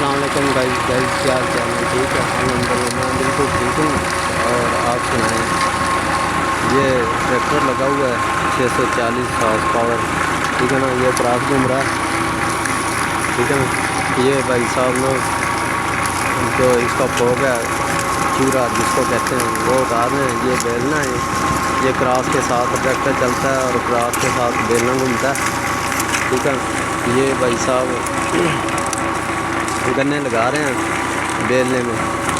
अस्सलाम वालेकुम गाइस क्या हाल चाल है? ठीक है, अल्हम्दुलिल्लाह मैं बिल्कुल ठीक हूँ। और आप सुनाएं? ये ट्रैक्टर लगा हुआ है 640 हॉर्स पावर, ठीक है ना। ये क्रॉस घूम रहा है, ठीक है ना। ये भाई साहब लोग जो इसका फोक है, चूरा जिसको कहते हैं, वो उतार रहे हैं। ये बेलना है, ये क्रॉस के साथ ट्रैक्टर चलता है और क्रॉस के साथ बेलना घूमता है, ठीक है। ये भाई साहब गन्ने लगा रहे हैं बेलने में,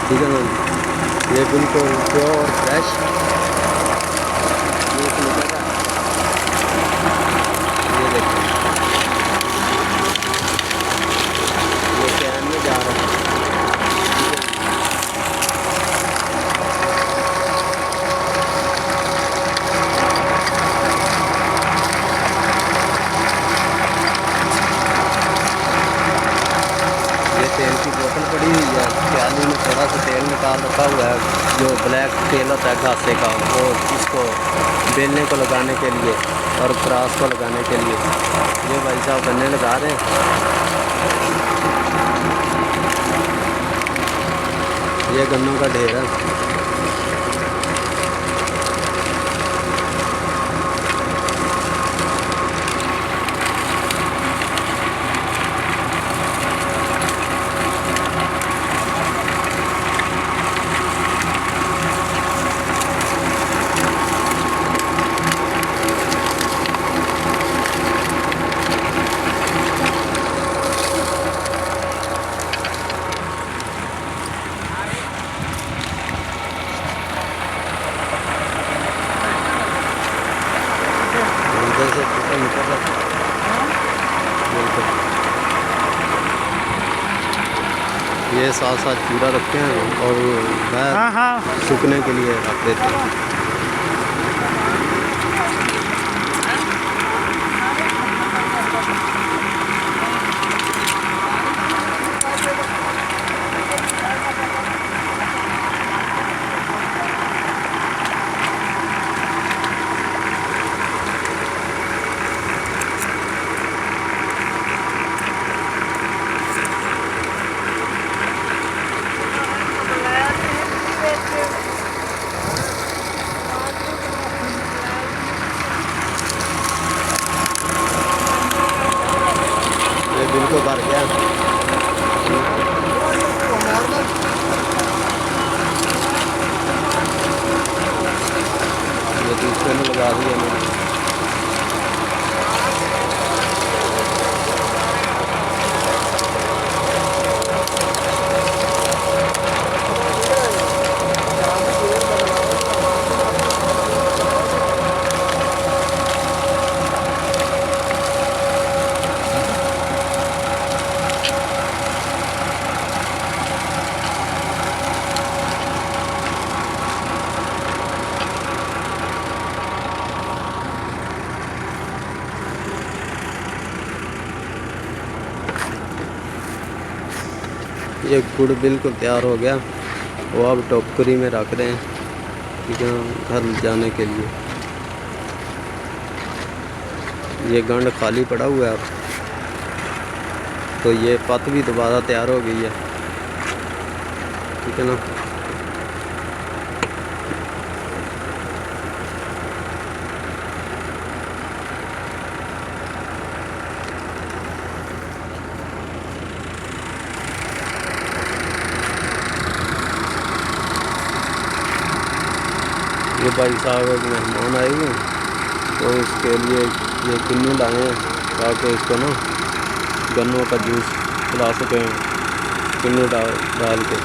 ठीक है ना। ये बिल्कुल प्योर फ्रेश ये निकल रहा है। ये देखो, ये कैन में जा रहा है, ये तेल की बोतल पड़ी हुई है, प्याली में थोड़ा सा तेल निकाल रखा हुआ है। जो ब्लैक तेल होता है घासे का, वो इसको बेलने को लगाने के लिए और क्रॉस को लगाने के लिए। ये भाई साहब गन्ने लगा रहे हैं। ये गन्नों का ढेर है। से निकल रहा है बिल्कुल। ये साथ साथ चूड़ा रखते हैं और मैं सूखने के लिए रख देते हैं। बिल्कुल भर गया। ये दूसरे में लगा दिया मैंने। ये गुड़ बिल्कुल तैयार हो गया, वो अब टोकरी में रख रहे हैं, ठीक है, घर जाने के लिए। ये गंड खाली पड़ा हुआ है अब, तो ये पत भी दोबारा तैयार हो गई है, ठीक है ना। ये भाई साहब एक मेहमान आए हुए हैं, तो इसके लिए ये किन्नू लाए हैं ताकि इसको ना गन्नों का जूस पिला सकें, किन्नू डाल के।